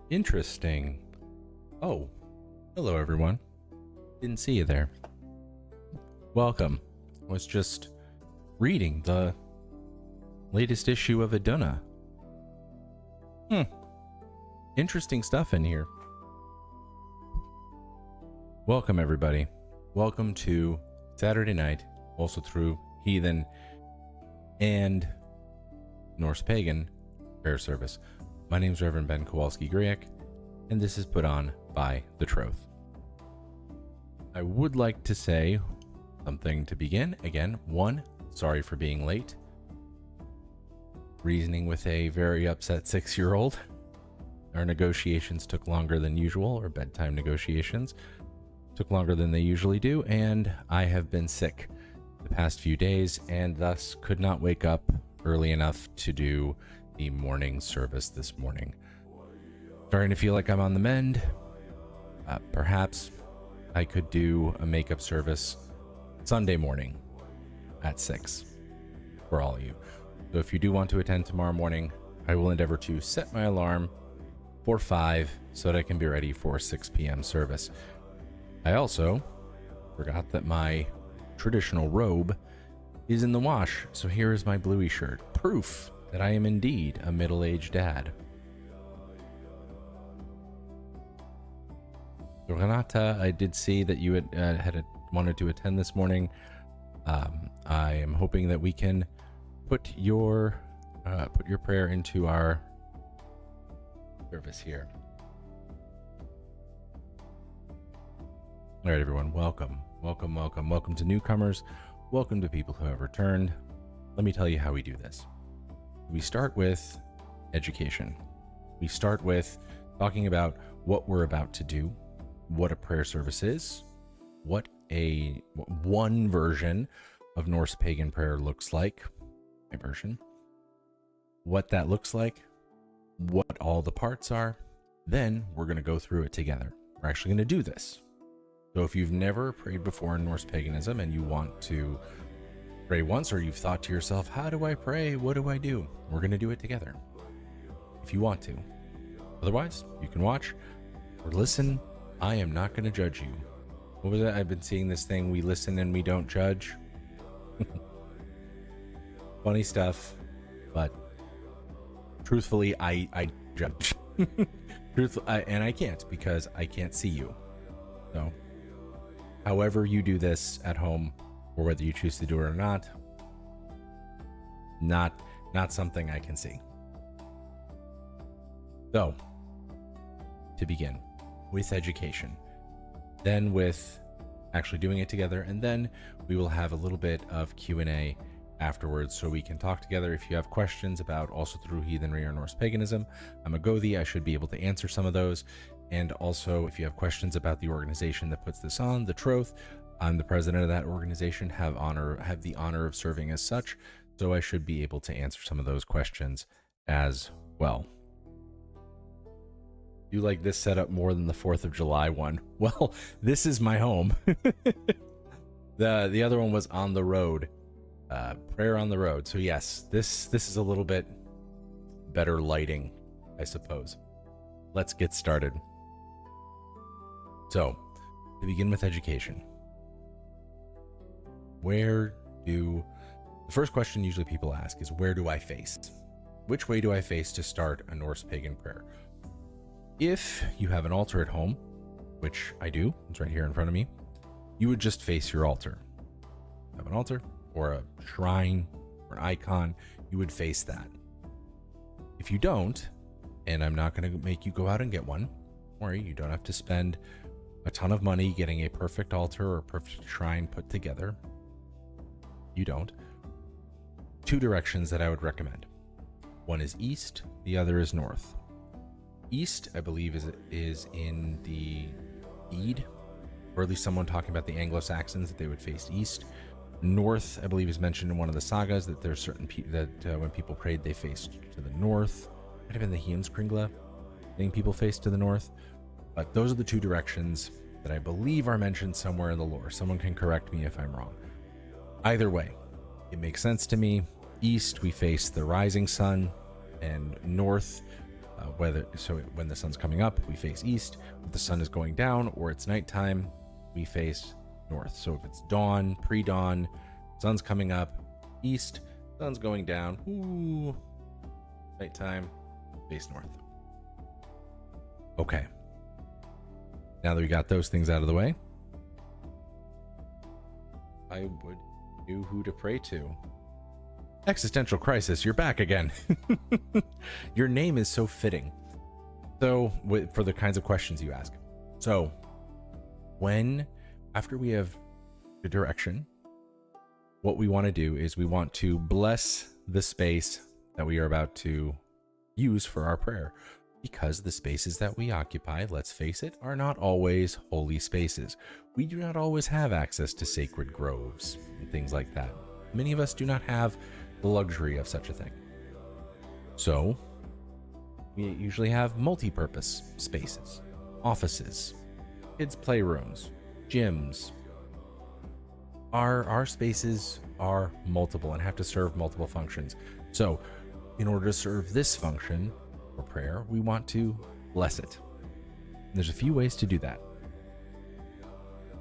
Interesting. Oh, hello everyone. Didn't see you there. Welcome. Was just reading the latest issue of Aduna. Interesting stuff in here. Welcome everybody. Welcome to Saturday Night Asatru, Heathen, and Norse Pagan prayer service. My name is Reverend Ben Kowalski-Griak, and this is put on by The Troth. I would like to say something to begin. Again, one, sorry for being late. Reasoning with a very upset 6-year-old. Our negotiations took longer than usual, or bedtime negotiations took longer than they usually do, and I have been sick the past few days, and thus could not wake up early enough to do the morning service this morning. Starting to feel like I'm on the mend. Perhaps I could do a makeup service Sunday morning at 6 for all of you. So if you do want to attend tomorrow morning, I will endeavor to set my alarm for 5 so that I can be ready for 6 p.m. service. I also forgot that my traditional robe is in the wash, so here is my bluey shirt. Proof that I am indeed a middle-aged dad. Renata, I did see that you had wanted to attend this morning. I am hoping that we can put your prayer into our service here. All right, everyone, welcome to newcomers. Welcome to people who have returned. Let me tell you how we do this. We start with education. We start with talking about what we're about to do, what a prayer service is, what one version of Norse pagan prayer looks like, my version, what that looks like, what all the parts are. Then we're going to go through it together. We're actually going to do this. So if you've never prayed before in Norse paganism and you want to pray once, or you've thought to yourself, how do I pray? What do I do? We're going to do it together if you want to. Otherwise, you can watch or listen. I am not going to judge you. What was that? I've been seeing this thing, we listen and we don't judge. Funny stuff, but truthfully, I judge. And I can't, because I can't see you. So however you do this at home, or whether you choose to do it or not something I can see. So, to begin with education, then with actually doing it together, and then we will have a little bit of Q&A afterwards so we can talk together. If you have questions about Asatru, heathenry, or Norse paganism, I'm a Gothi. I should be able to answer some of those. And also, if you have questions about the organization that puts this on, The Troth, I'm the president of that organization, have the honor of serving as such, so I should be able to answer some of those questions as well. You like this setup more than the 4th of July one? Well, this is my home. The other one was on the road, prayer on the road. So yes, this is a little bit better lighting, I suppose. Let's get started. So, to begin with education, the first question usually people ask is, where do I face? Which way do I face to start a Norse pagan prayer? If you have an altar at home, which I do, it's right here in front of me, you would just face your altar. Have an altar, or a shrine or an icon, you would face that. If you don't, and I'm not going to make you go out and get one, don't worry, you don't have to spend a ton of money getting a perfect altar or a perfect shrine put together. You don't. Two directions that I would recommend. One is east, the other is north. East, I believe, is in the Eid, or at least someone talking about the Anglo-Saxons, that they would face east. North, I believe, is mentioned in one of the sagas, that there's certain when people prayed, they faced to the north. Might have been the Heimskringla thing, people faced to the north. But those are the two directions that I believe are mentioned somewhere in the lore. Someone can correct me if I'm wrong. Either way, it makes sense to me. East, we face the rising sun, and north, when the sun's coming up, we face east. If the sun is going down or it's nighttime, we face north. So if it's dawn, pre-dawn, sun's coming up, east, sun's going down, ooh, nighttime, face north. Okay. Now that we got those things out of the way, I would know who to pray to. Existential Crisis, you're back again. Your name is so fitting. So, for the kinds of questions you ask. So, after we have the direction, what we want to do is we want to bless the space that we are about to use for our prayer. Because the spaces that we occupy, let's face it, are not always holy spaces. We do not always have access to sacred groves and things like that. Many of us do not have the luxury of such a thing. So, we usually have multi-purpose spaces, offices, kids' playrooms, gyms. Our spaces are multiple and have to serve multiple functions. So, in order to serve this function for prayer, we want to bless it. And there's a few ways to do that.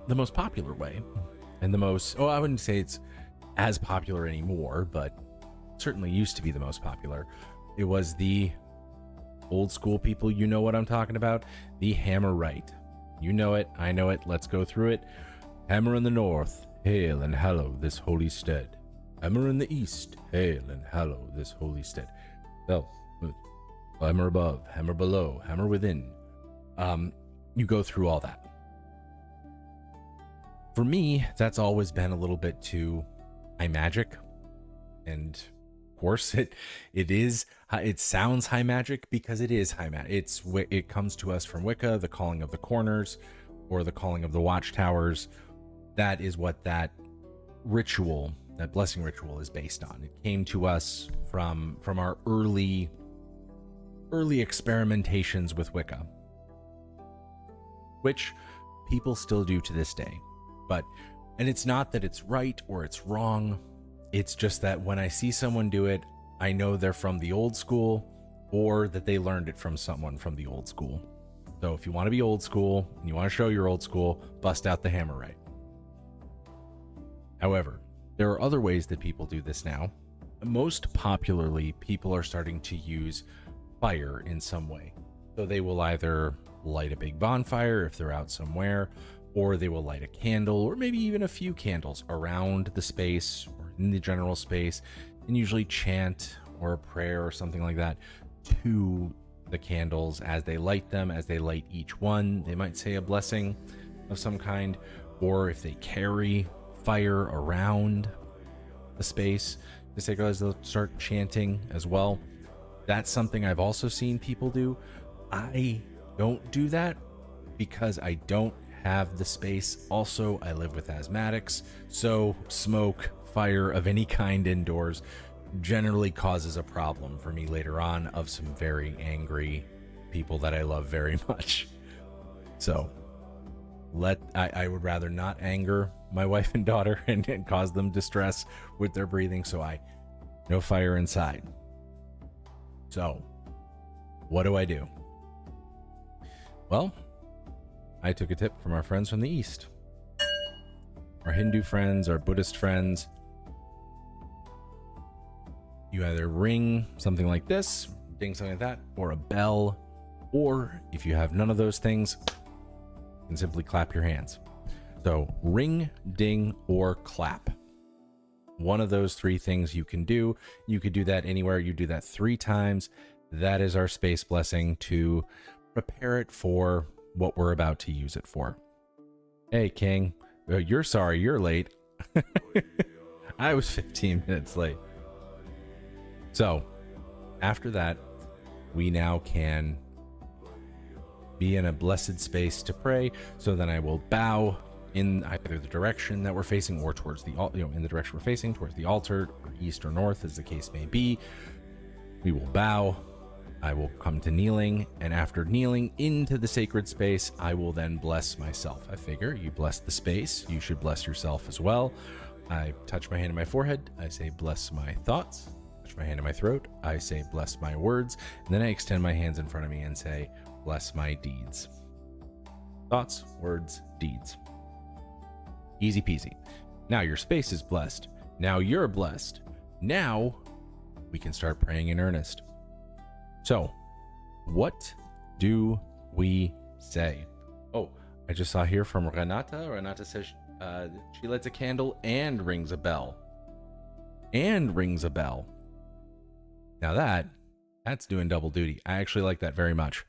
The most popular way, and I wouldn't say it's as popular anymore, but certainly used to be the most popular. It was the old school people, you know what I'm talking about, the hammer rite. You know it, I know it, let's go through it. Hammer in the north, hail and hallow this holy stead. Hammer in the east, hail and hallow this holy stead. So, hammer above, hammer below, hammer within. You go through all that. For me, that's always been a little bit too high magic, and of course it sounds high magic because it is high magic. It comes to us from Wicca, the calling of the corners, or the calling of the watchtowers. That is what that ritual, that blessing ritual, is based on. It came to us from our early experimentations with Wicca, which people still do to this day. And it's not that it's right or it's wrong. It's just that when I see someone do it, I know they're from the old school, or that they learned it from someone from the old school. So if you want to be old school and you want to show your old school, bust out the hammer rite. However, there are other ways that people do this now. Most popularly, people are starting to use fire in some way. So they will either light a big bonfire if they're out somewhere, or they will light a candle, or maybe even a few candles around the space or in the general space, and usually chant or a prayer or something like that to the candles as they light them. As they light each one, they might say a blessing of some kind, or if they carry fire around the space, the sacred, they'll start chanting as well. That's something I've also seen people do. I don't do that because I don't have the space. Also, I live with asthmatics, so smoke, fire of any kind indoors generally causes a problem for me later on of some very angry people that I love very much. So I would rather not anger my wife and daughter and cause them distress with their breathing, so no fire inside. So what do? Well, I took a tip from our friends from the East. Our Hindu friends, our Buddhist friends. You either ring something like this, ding something like that, or a bell, or if you have none of those things, you can simply clap your hands. So ring, ding, or clap. one of those three things you can do. You could do that anywhere. You do that 3 times. That is our space blessing to prepare it for what we're about to use it for. Hey, King, you're sorry you're late. I was 15 minutes late. So after that, we now can be in a blessed space to pray. So then I will bow in either the direction that we're facing or towards the, in the direction we're facing, towards the altar, or east or north, as the case may be. We will bow. I will come to kneeling, and after kneeling into the sacred space, I will then bless myself. I figure you bless the space, you should bless yourself as well. I touch my hand on my forehead. I say, bless my thoughts. Touch my hand on my throat. I say, bless my words. And then I extend my hands in front of me and say, bless my deeds. Thoughts, words, deeds. Easy peasy. Now your space is blessed. Now you're blessed. Now we can start praying in earnest. So, what do we say? Oh, I just saw here from Renata. Renata says she lights a candle and rings a bell. And rings a bell. Now that's doing double duty. I actually like that very much.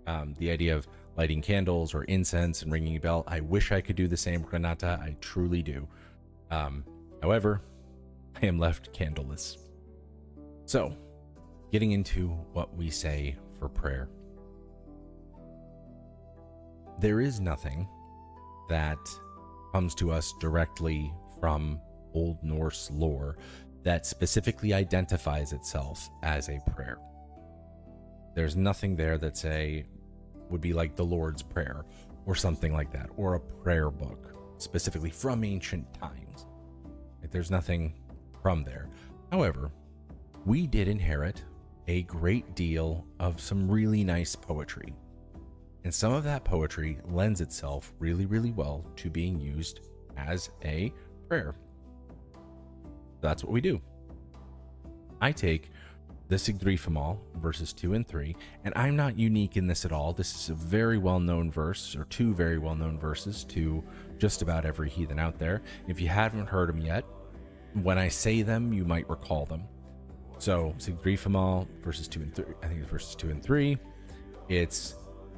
The idea of lighting candles or incense and ringing a bell. I wish I could do the same, Renata. I truly do. However, I am left candleless. So, getting into what we say for prayer. There is nothing that comes to us directly from Old Norse lore that specifically identifies itself as a prayer. There's nothing there that would be like the Lord's Prayer or something like that, or a prayer book specifically from ancient times. There's nothing from there. However, we did inherit a great deal of some really nice poetry. And some of that poetry lends itself really, really well to being used as a prayer. That's what we do. I take the Sigdrifamal, verses 2 and 3, and I'm not unique in this at all. This is a very well-known verse, or 2 very well-known verses to just about every heathen out there. If you haven't heard them yet, when I say them, you might recall them. So, Sigdrifamal, verses 2 and 3, I think it's verses 2 and 3. It's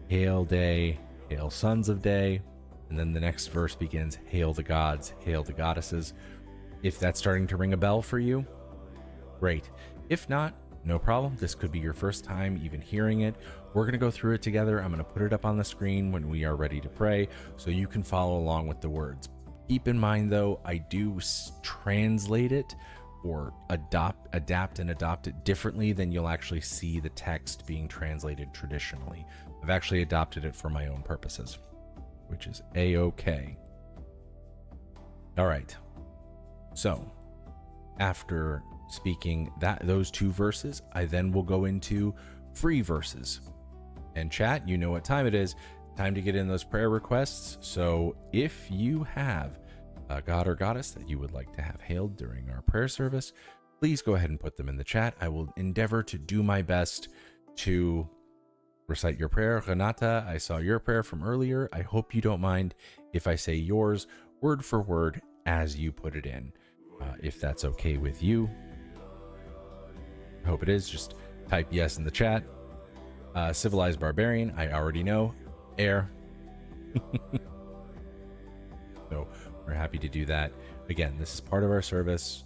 Hail Day, Hail Sons of Day. And then the next verse begins, Hail the gods, hail the goddesses. If that's starting to ring a bell for you, great. If not, no problem. This could be your first time even hearing it. We're going to go through it together. I'm going to put it up on the screen when we are ready to pray so you can follow along with the words. Keep in mind, though, I do translate it or adapt and adopt it differently than you'll actually see the text being translated traditionally. I've actually adopted it for my own purposes, which is a-okay. All right. So, after speaking those 2 verses, I then will go into free verses. And chat, you know what time it is. Time to get in those prayer requests. So if you have a god or goddess that you would like to have hailed during our prayer service, please go ahead and put them in the chat. I will endeavor to do my best to recite your prayer. Renata, I saw your prayer from earlier. I hope you don't mind if I say yours word for word as you put it in. If that's okay with you. I hope it is. Just type yes in the chat. Civilized Barbarian, I already know. Air. So we're happy to do that. Again, this is part of our service.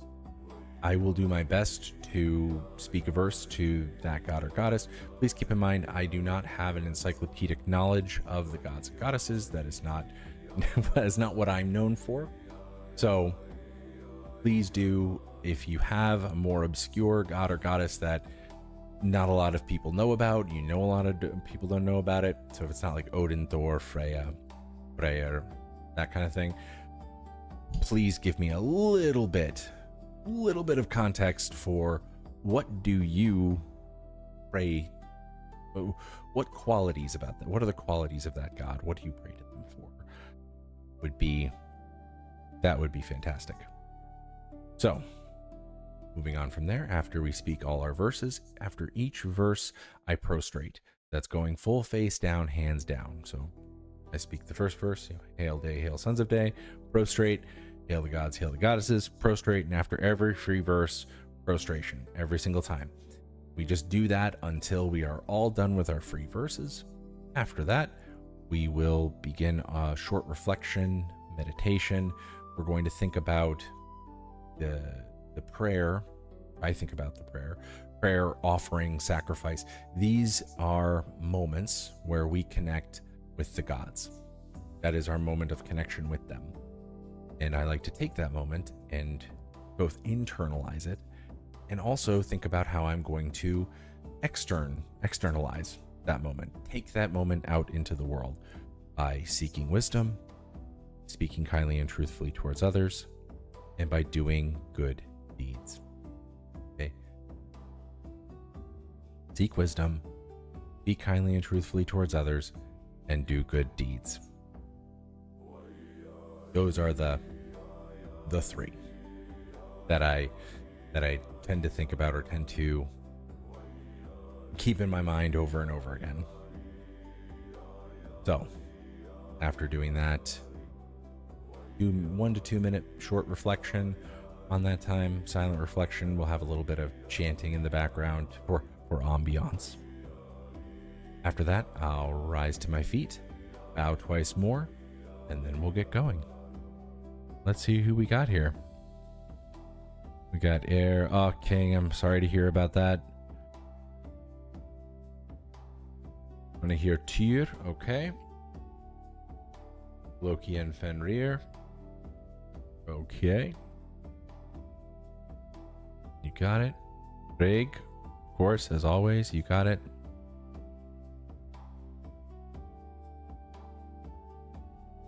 I will do my best to speak a verse to that god or goddess. Please keep in mind, I do not have an encyclopedic knowledge of the gods and goddesses. That is not what I'm known for. So please do, if you have a more obscure god or goddess that not a lot of people know about, a lot of people don't know about it. So if it's not like Odin, Thor, Freya, Freyr, that kind of thing, please give me a little bit of context for what do you pray, what qualities about that, what are the qualities of that god, what do you pray to them for, that would be fantastic. So moving on from there, after we speak all our verses, after each verse I prostrate. That's going full face down, hands down. So I speak the first verse, Hail Day, Hail Sons of Day, prostrate, Hail the gods, hail the goddesses, prostrate, and after every free verse, prostration, every single time. We just do that until we are all done with our free verses. After that, we will begin a short reflection, meditation. We're going to think about the prayer. I think about the prayer, offering, sacrifice. These are moments where we connect with the gods. That is our moment of connection with them. And I like to take that moment and both internalize it and also think about how I'm going to externalize that moment. Take that moment out into the world by seeking wisdom, speaking kindly and truthfully towards others, and by doing good deeds. Okay? Seek wisdom, speak kindly and truthfully towards others, and do good deeds. Those are the three that I tend to think about or tend to keep in my mind over and over again. So, after doing that, do 1 to 2 minute short reflection on that time. Silent reflection. We'll have a little bit of chanting in the background for ambiance. After that, I'll rise to my feet, bow twice more, and then we'll get going. Let's see who we got here. We got Air. Oh, King, I'm sorry to hear about that. I'm gonna hear Tyr. Okay. Loki and Fenrir. Okay. You got it. Greg, of course, as always, you got it.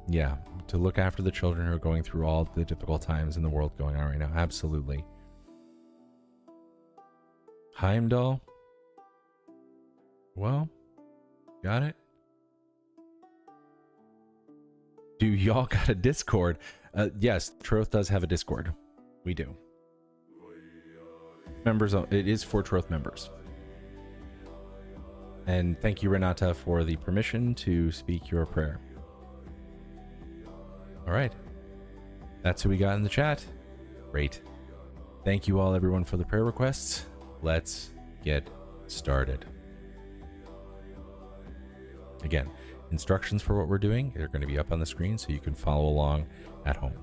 Yeah, to look after the children who are going through all the difficult times in the world going on right now. Absolutely. Heimdall. Well, got it. Do y'all got a Discord? Yes, Troth does have a Discord. We do. Members, it is for Troth members. And thank you, Renata, for the permission to speak your prayer. All right. That's who we got in the chat. Great. Thank you all, everyone, for the prayer requests. Let's get started. Again, instructions for what we're doing are going to be up on the screen so you can follow along at home.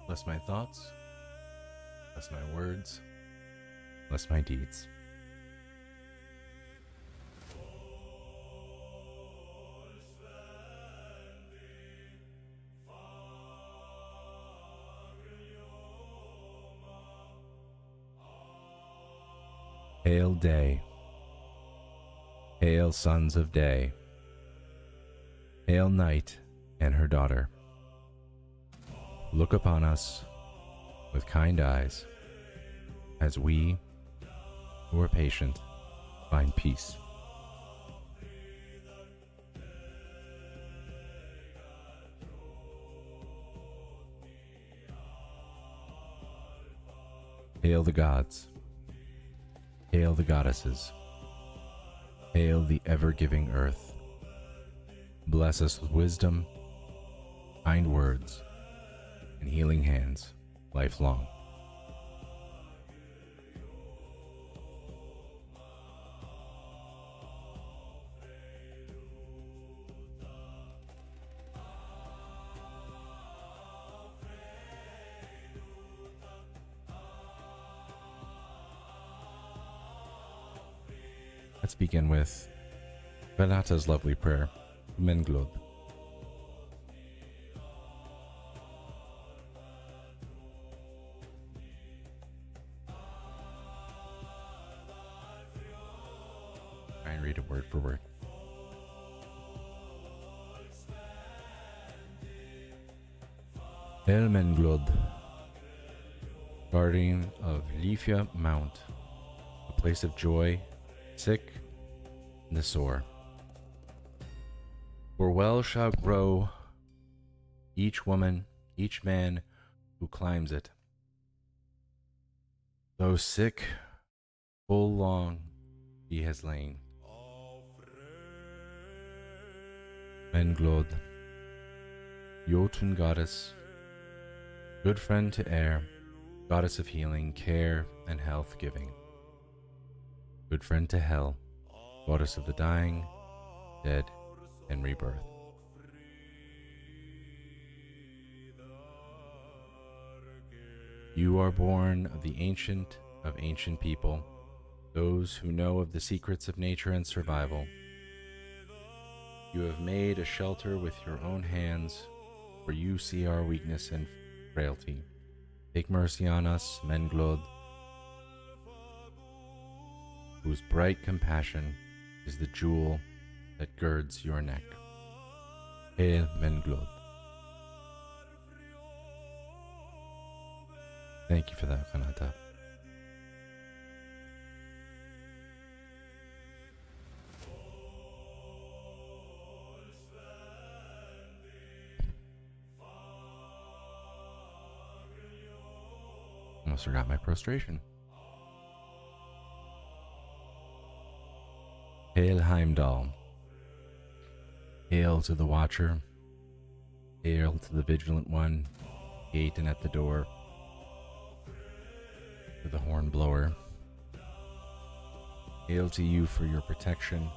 Bless my thoughts, bless my words, bless my deeds. Hail day, hail sons of day, hail night and her daughter. Look upon us with kind eyes as we, who are patient, find peace. Hail the gods, hail the goddesses, hail the ever-giving earth. Bless us with wisdom, kind words, and healing hands, lifelong. Let's begin with Renata's lovely prayer, Menglod. Try and read it word for word. El Menglod, guardian of Lifia Mount, a place of joy, sick and the sore. For well shall grow each woman, each man who climbs it. Though sick, full long he has lain. Menglod, Jotun goddess, good friend to air, goddess of healing, care, and health giving. Good friend to hell, goddess of the dying, dead, and rebirth. You are born of the ancient of ancient people, those who know of the secrets of nature and survival. You have made a shelter with your own hands, for you see our weakness and frailty. Take mercy on us, Menglod, whose bright compassion is the jewel that girds your neck. Hail, Menglod. Thank you for that, Renata. Almost forgot my prostration. Hail Heimdall. Hail to the Watcher. Hail to the Vigilant One, gate and at the door. To the Horn Blower. Hail to you for your protection.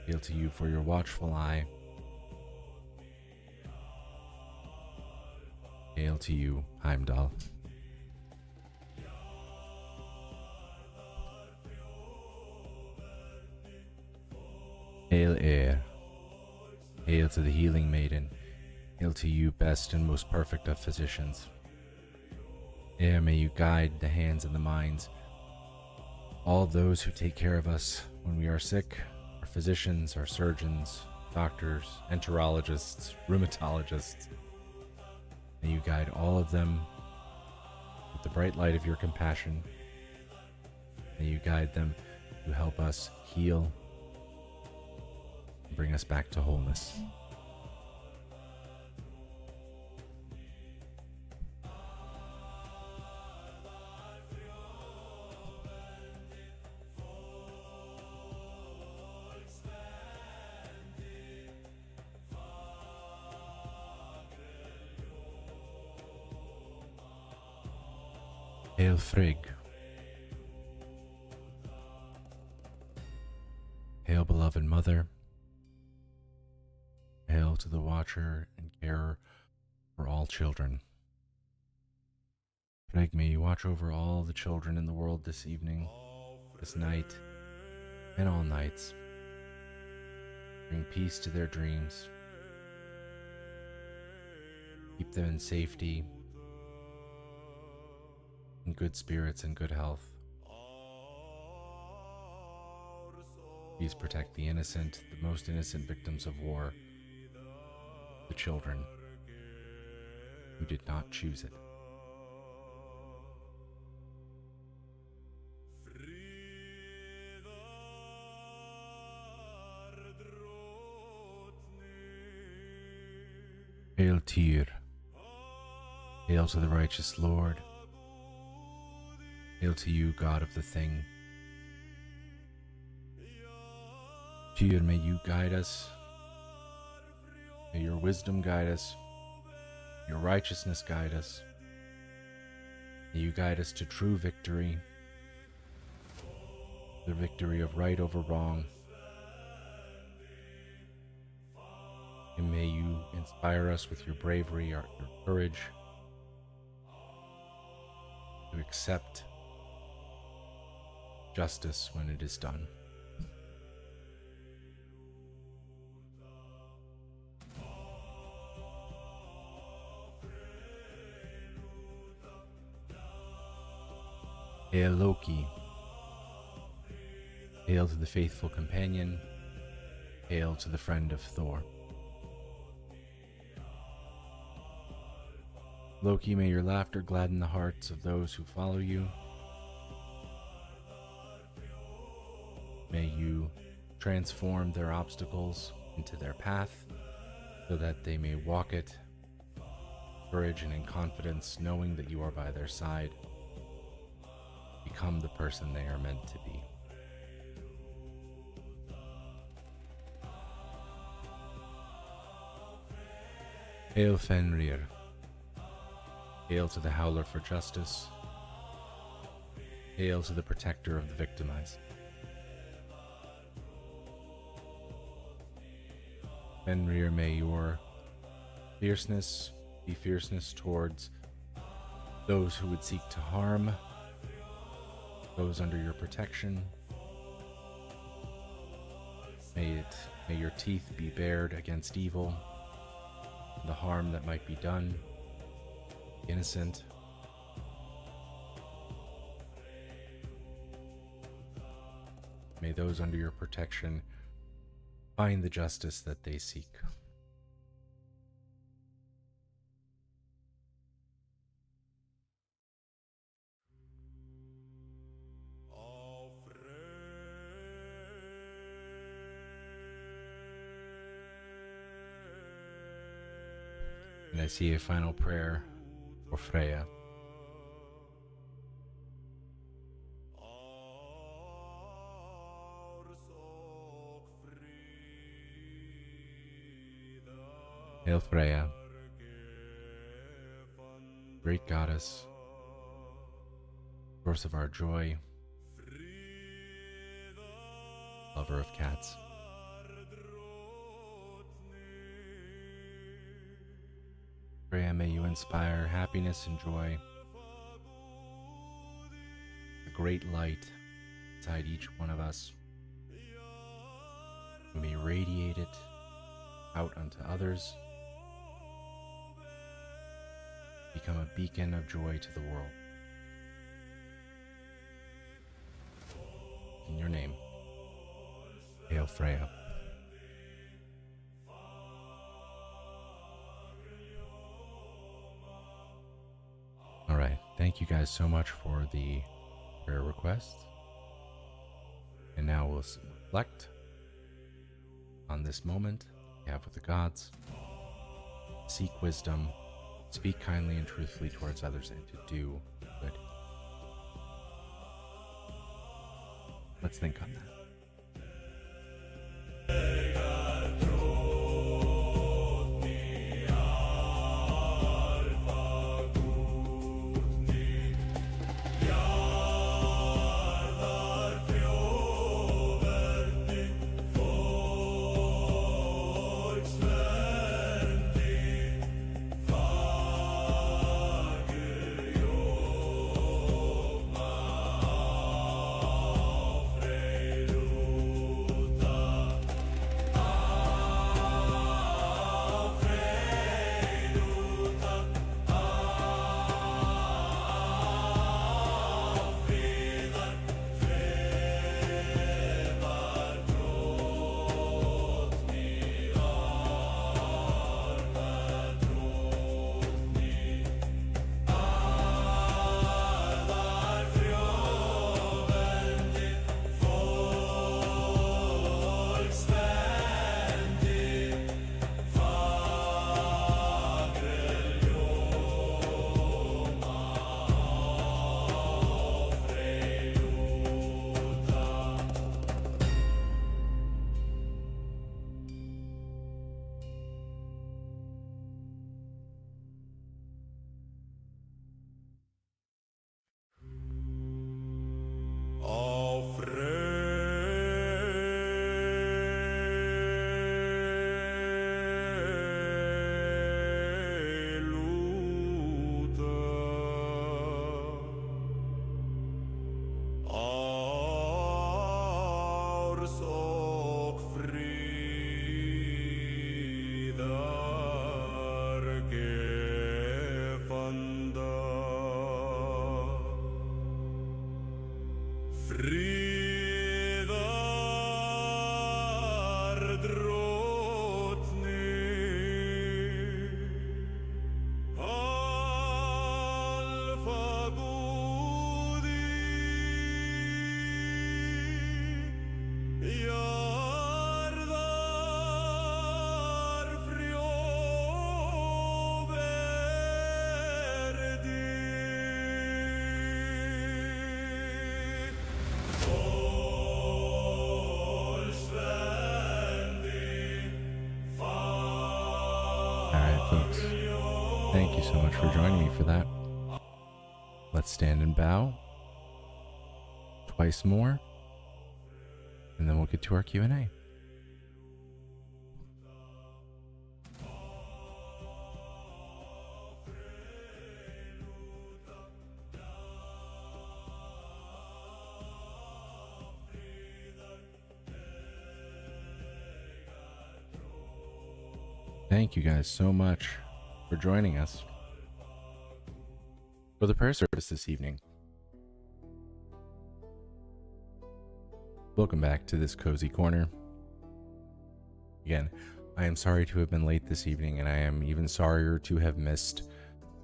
Hail to you for your watchful eye. Hail to you, Heimdall. Hail Air. Hail to the healing maiden. Hail to you, best and most perfect of physicians. Air, may you guide the hands and the minds. All those who take care of us when we are sick, our physicians, our surgeons, doctors, enterologists, rheumatologists. May you guide all of them with the bright light of your compassion. May you guide them to help us heal and bring us back to wholeness. Hail Frigg. Hail beloved mother. Hail to the watcher and carer for all children. Frigg, may you watch over all the children in the world this evening, this night, and all nights. Bring peace to their dreams. Keep them in safety, in good spirits and good health. Please protect the innocent, the most innocent victims of war, the children who did not choose it. Hail Tyr. Hail to the righteous Lord. Hail to you, God of the Thing. Tyr, may you guide us. May your wisdom guide us. Your righteousness guide us. May you guide us to true victory. The victory of right over wrong. And may you inspire us with your bravery, your courage to accept justice when it is done. Hail Loki. Hail to the faithful companion. Hail to the friend of Thor. Loki, may your laughter gladden the hearts of those who follow you. May you transform their obstacles into their path so that they may walk it, courage and in confidence, knowing that you are by their side. Become the person they are meant to be. Hail Fenrir. Hail to the howler for justice. Hail to the protector of the victimized. Fenrir, may your fierceness be fierceness towards those who would seek to harm those under your protection. May your teeth be bared against evil, the harm that might be done, innocent. May those under your protection find the justice that they seek. And I see a final prayer for Freya. Hail Freya, great goddess, source of our joy, lover of cats. Freya, may you inspire happiness and joy, a great light inside each one of us. We may radiate it out unto others, become a beacon of joy to the world. In your name, hail Freya. All right, thank you guys so much for the prayer requests. And now we'll reflect on this moment we have with the gods. Seek wisdom, speak kindly and truthfully towards others, and to do good. Let's think on that. Frey Folks, thank you so much for joining me for that. Let's stand and bow twice more, and then we'll get to our Q&A. Thank you guys so much for joining us for the prayer service this evening. Welcome back to this cozy corner. Again, I am sorry to have been late this evening, and I am even sorrier to have missed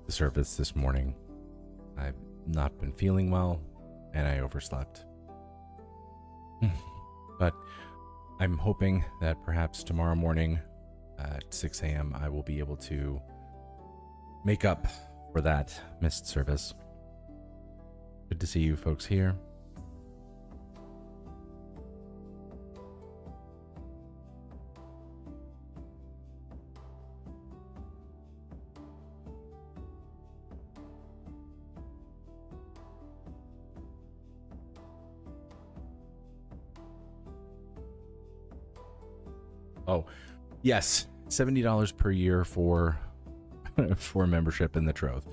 the service this morning. I've not been feeling well, and I overslept. But I'm hoping that perhaps tomorrow morning at 6 a.m. I will be able to make up for that missed service. Good to see you folks here. Oh, yes, $70 per year for membership in the Troth.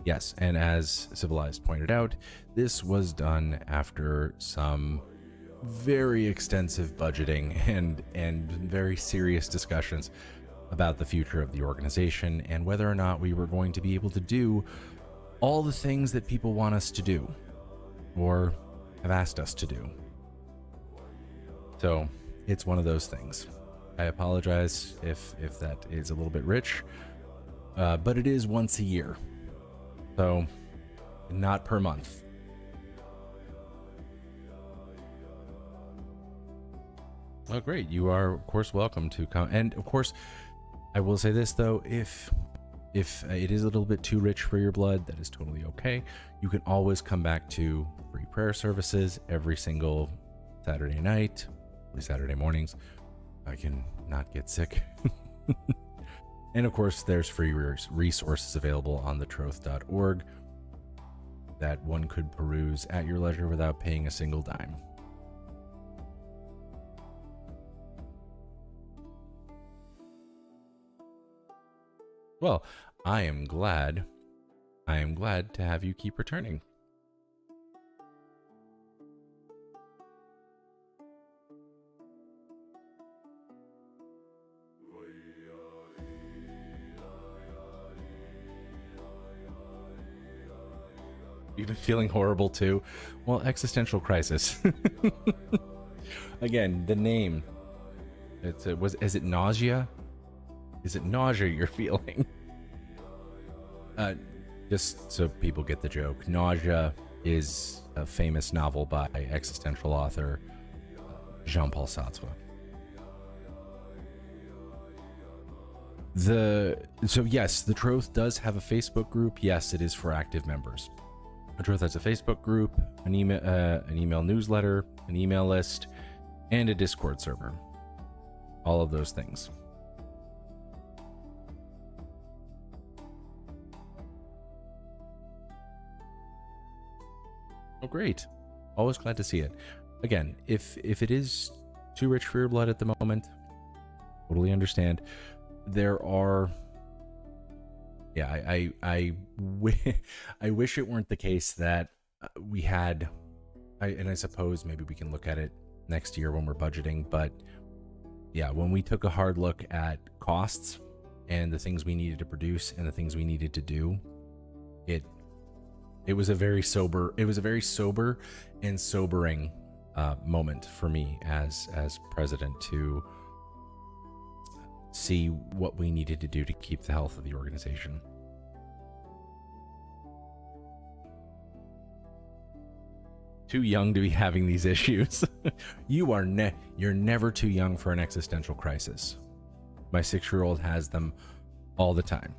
Yes, and as Civilized pointed out, this was done after some very extensive budgeting and very serious discussions about the future of the organization and whether or not we were going to be able to do all the things that people want us to do or have asked us to do. So it's one of those things. I apologize if that is a little bit rich, but it is once a year, so not per month. Oh, great. You are, of course, welcome to come. And, of course, I will say this, though. If it is a little bit too rich for your blood, that is totally okay. You can always come back to free prayer services every single Saturday night, Saturday mornings. I can not get sick. And of course, there's free resources available on thetroth.org that one could peruse at your leisure without paying a single dime. Well, I am glad to have you keep returning. You've been feeling horrible too? Well, existential crisis. Again, the name. Is it nausea? Is it nausea you're feeling? Just so people get the joke, Nausea is a famous novel by existential author Jean-Paul Sartre. So yes, the Troth does have a Facebook group. Yes, it is for active members. The Troth has a Facebook group, an email newsletter, an email list, and a Discord server. All of those things. Oh, great. Always glad to see it. Again, if it is too rich for your blood at the moment, totally understand. There are... Yeah, I wish it weren't the case that we had... and I suppose maybe we can look at it next year when we're budgeting. But yeah, when we took a hard look at costs and the things we needed to produce and the things we needed to do, it was a very sober and sobering moment for me as president to see what we needed to do to keep the health of the organization. Too young to be having these issues. You're never too young for an existential crisis. My 6-year-old has them all the time.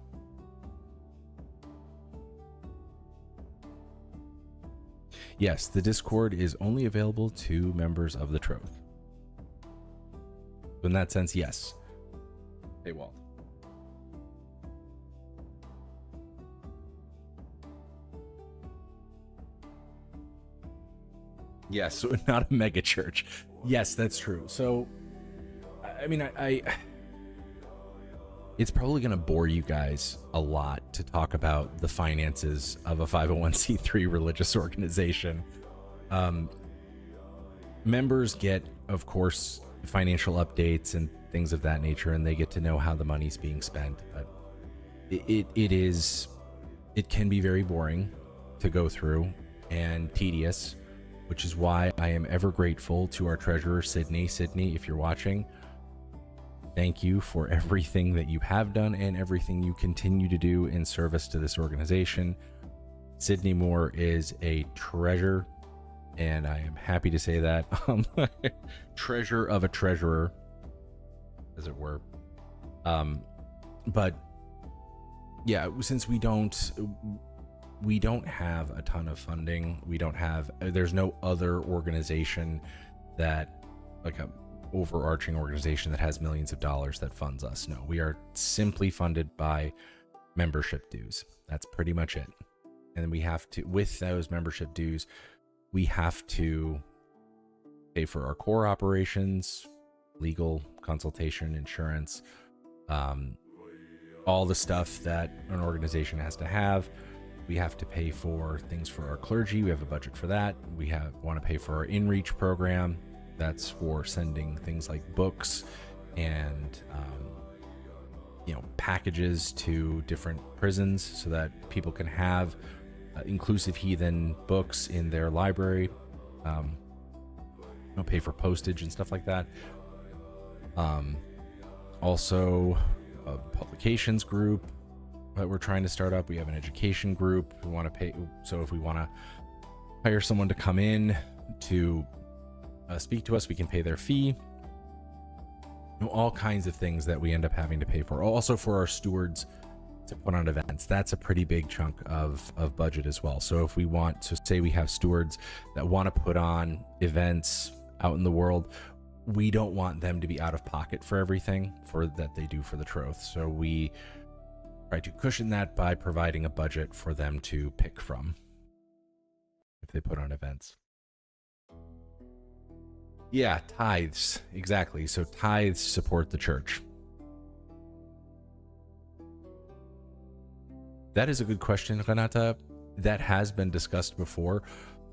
Yes, the Discord is only available to members of the Troth. In that sense, yes. Hey, Walt. Yes, so not a mega church. Yes, that's true. So, I mean, it's probably going to bore you guys a lot to talk about the finances of a 501c3 religious organization. Members get, of course, financial updates and things of that nature, and they get to know how the money's being spent. But it can be very boring to go through and tedious, which is why I am ever grateful to our treasurer, Sydney. Sydney, if you're watching, thank you for everything that you have done and everything you continue to do in service to this organization. Sydney Moore is a treasure, and I am happy to say that. Treasure of a treasurer, as it were. But yeah, since we don't have a ton of funding, there's no other organization that, like a overarching organization that has millions of dollars that funds us. No, we are simply funded by membership dues. That's pretty much it. And we have to, with those membership dues, we have to pay for our core operations, legal, consultation, insurance, all the stuff that an organization has to have. We have to pay for things for our clergy. We have a budget for that. We want to pay for our in-reach program. That's for sending things like books and packages to different prisons so that people can have inclusive heathen books in their library. Pay for postage and stuff like that. Also, a publications group that we're trying to start up. We have an education group. We want to pay. So if we want to hire someone to come in to speak to us, we can pay their fee. All kinds of things that we end up having to pay for. Also for our stewards to put on events. That's a pretty big chunk of budget as well. So if we want to say we have stewards that want to put on events out in the world, we don't want them to be out of pocket for everything that they do for the Troth. So we try to cushion that by providing a budget for them to pick from if they put on events. Yeah, tithes. Exactly. So tithes support the church. That is a good question, Renata. That has been discussed before.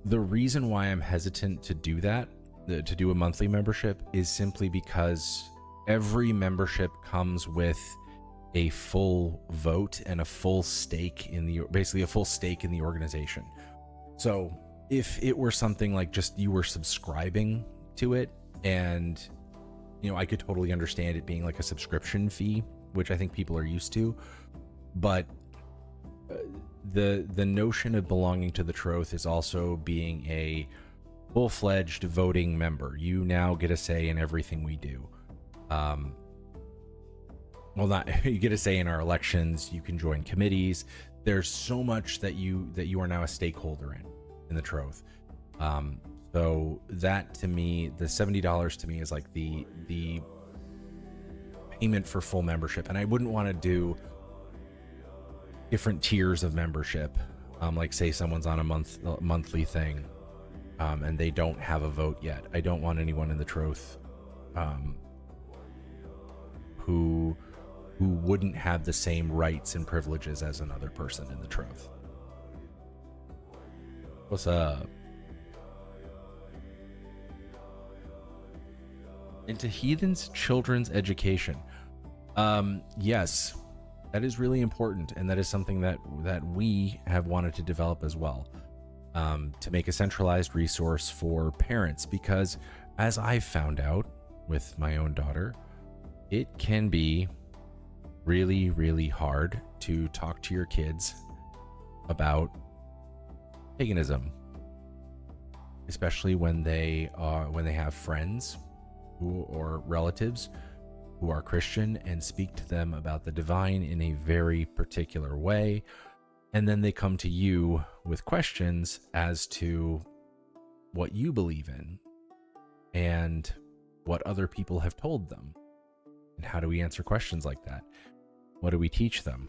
The reason why I'm hesitant to do that, to do a monthly membership, is simply because every membership comes with a full vote and a full stake basically a full stake in the organization. So if it were something like just you were subscribing to it, and I could totally understand it being like a subscription fee, which I think people are used to, but the notion of belonging to the Troth is also being a full-fledged voting member. You now get a say in everything we do. You get a say in our elections. You can join committees. There's so much that you are now a stakeholder in the Troth. So that, to me, the $70 to me is like the payment for full membership. And I wouldn't want to do different tiers of membership. Like say someone's on a monthly thing, and they don't have a vote yet. I don't want anyone in the Troth who wouldn't have the same rights and privileges as another person in the Troth. What's up? into heathens' children's education. Yes, that is really important, and that is something that we have wanted to develop as well, to make a centralized resource for parents, because as I've found out with my own daughter, it can be really, really hard to talk to your kids about paganism, especially when they have friends or relatives who are Christian, and speak to them about the divine in a very particular way, and then they come to you with questions as to what you believe in and what other people have told them. And how do we answer questions like that? What do we teach them?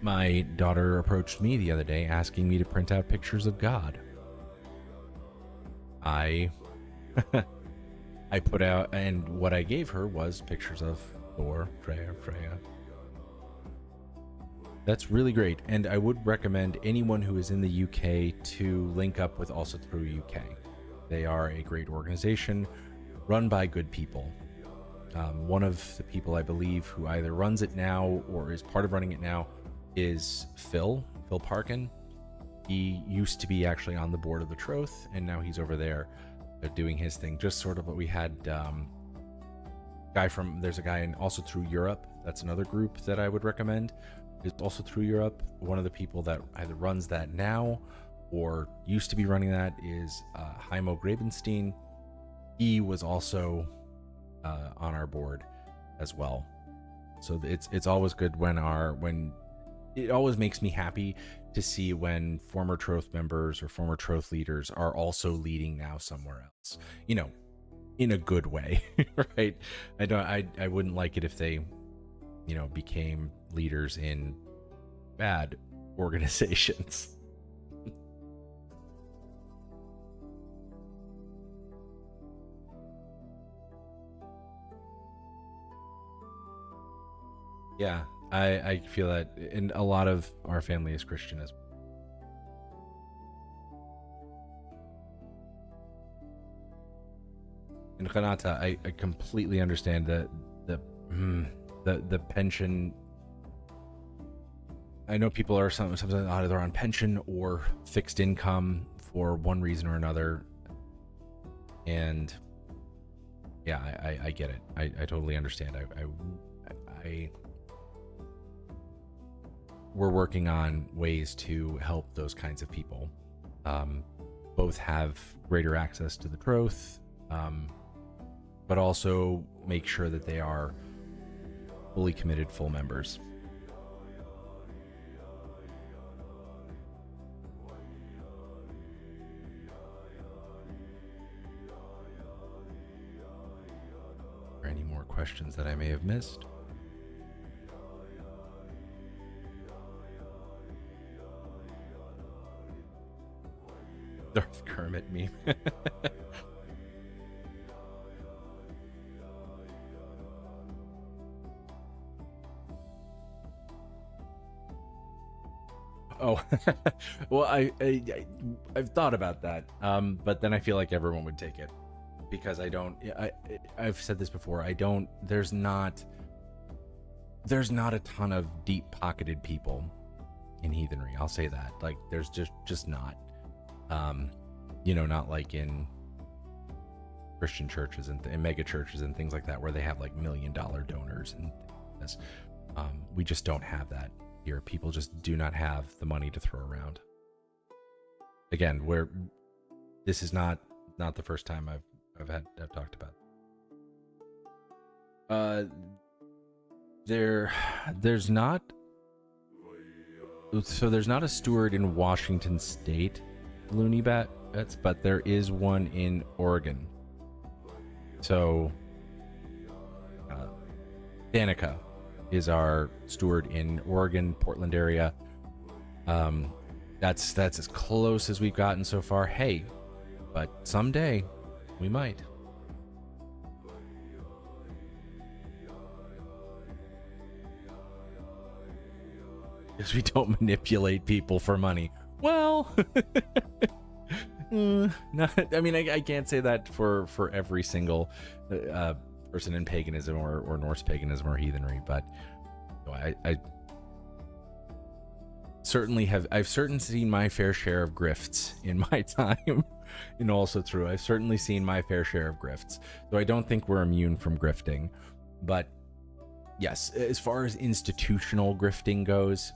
My daughter approached me the other day asking me to print out pictures of God. I put out, and what I gave her was pictures of Thor, Freya. That's really great, and I would recommend anyone who is in the UK to link up with Satrurday UK. They are a great organization run by good people. One of the people, I believe, who either runs it now or is part of running it now is Phil Parkin. He used to be actually on the board of the Troth, and now he's over there. They're doing his thing, just sort of what we had. There's a guy in also through Europe. That's another group that I would recommend. Is also through Europe. One of the people that either runs that now or used to be running that is Heimo Grabenstein. He was also on our board as well. So it's always good when it always makes me happy to see when former Troth members or former Troth leaders are also leading now somewhere else, in a good way. Right? I wouldn't like it if they became leaders in bad organizations. Yeah, I feel that, and a lot of our family is Christian as well. And Renata, I completely understand the pension. I know people are sometimes either on pension or fixed income for one reason or another, and yeah, I get it. I totally understand. We're working on ways to help those kinds of people both have greater access to the Troth, but also make sure that they are fully committed full members. Are any more questions that I may have missed? Darth Kermit meme. Oh, well, I've thought about that, but then I feel like everyone would take it, because I've said this before. There's not a ton of deep-pocketed people in heathenry. I'll say that. Like, there's just not. Not like in Christian churches and mega churches and things like that, where they have like $1 million donors and things. We just don't have that here. People just do not have the money to throw around. Again, this is not the first time I've talked about. There's not a steward in Washington State, Looney Bets, but there is one in Oregon. So Danica is our steward in Oregon, Portland area. That's as close as we've gotten so far. Hey, but someday we might. Because we don't manipulate people for money. Well, No, I mean, I can't say that for every single person in paganism or Norse paganism or heathenry, but I certainly have. I've certainly seen my fair share of grifts in my time in Asatru. I've certainly seen my fair share of grifts, so I don't think we're immune from grifting. But yes, as far as institutional grifting goes,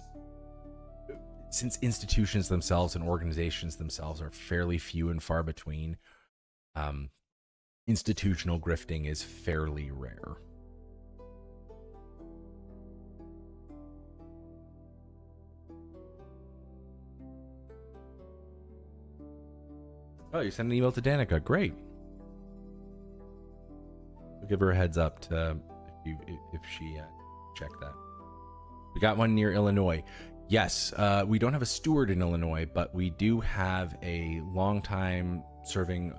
since institutions themselves and organizations themselves are fairly few and far between, institutional grifting is fairly rare. Oh, you sent an email to Danica. Great. We'll give her a heads up to if she check that. We got one near Illinois. Yes, we don't have a steward in Illinois, but we do have a long-time serving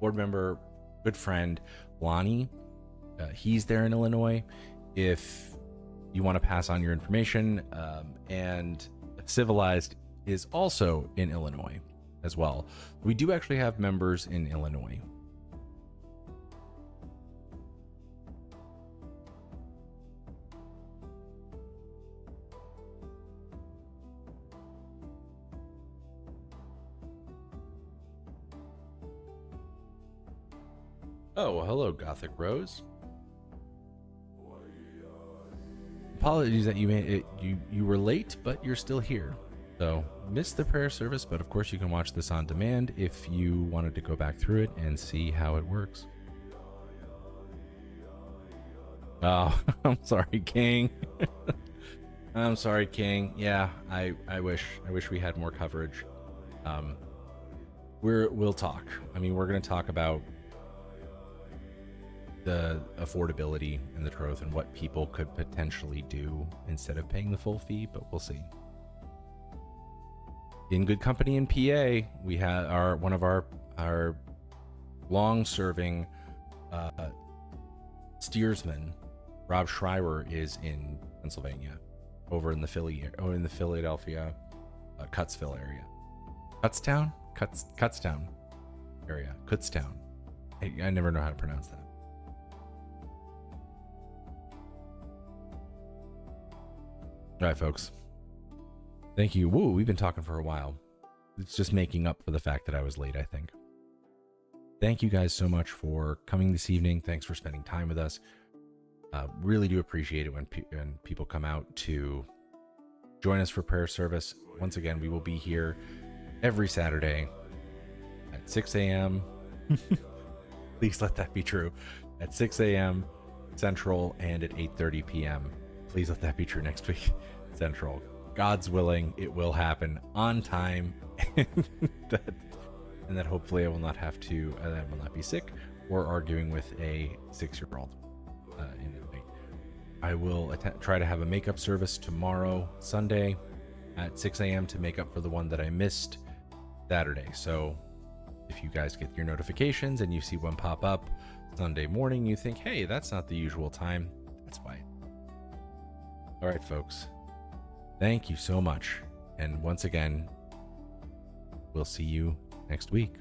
board member, good friend, Lonnie. He's there in Illinois. If you want to pass on your information, and Civilized is also in Illinois as well. We do actually have members in Illinois. Oh, well, hello, Gothic Rose. Apologies that you made it. You were late, but you're still here. So missed the prayer service, but of course you can watch this on demand if you wanted to go back through it and see how it works. Oh, I'm sorry, King. I'm sorry, King. Yeah, I wish we had more coverage. We'll talk. I mean, we're gonna talk about the affordability in the Troth and what people could potentially do instead of paying the full fee, but we'll see. In good company in PA, we had one of our long-serving steersmen, Rob Schreiber, is in Pennsylvania, over in the Philadelphia, Cuttsville area, Kutztown area, Kutztown. I never know how to pronounce that. All right, folks. Thank you. Woo, we've been talking for a while. It's just making up for the fact that I was late, I think. Thank you guys so much for coming this evening. Thanks for spending time with us. Really do appreciate it when people come out to join us for prayer service. Once again, we will be here every Saturday at 6 a.m. Please let that be true. At 6 a.m. Central and at 8:30 p.m. Please let that be true next week, Central. God's willing, it will happen on time, and that hopefully I will not have to, I will not be sick or arguing with a 6-year-old. I will try to have a makeup service tomorrow, Sunday, at 6 a.m. to make up for the one that I missed Saturday. So if you guys get your notifications and you see one pop up Sunday morning, you think, hey, that's not the usual time. That's why. All right, folks. Thank you so much. And once again, we'll see you next week.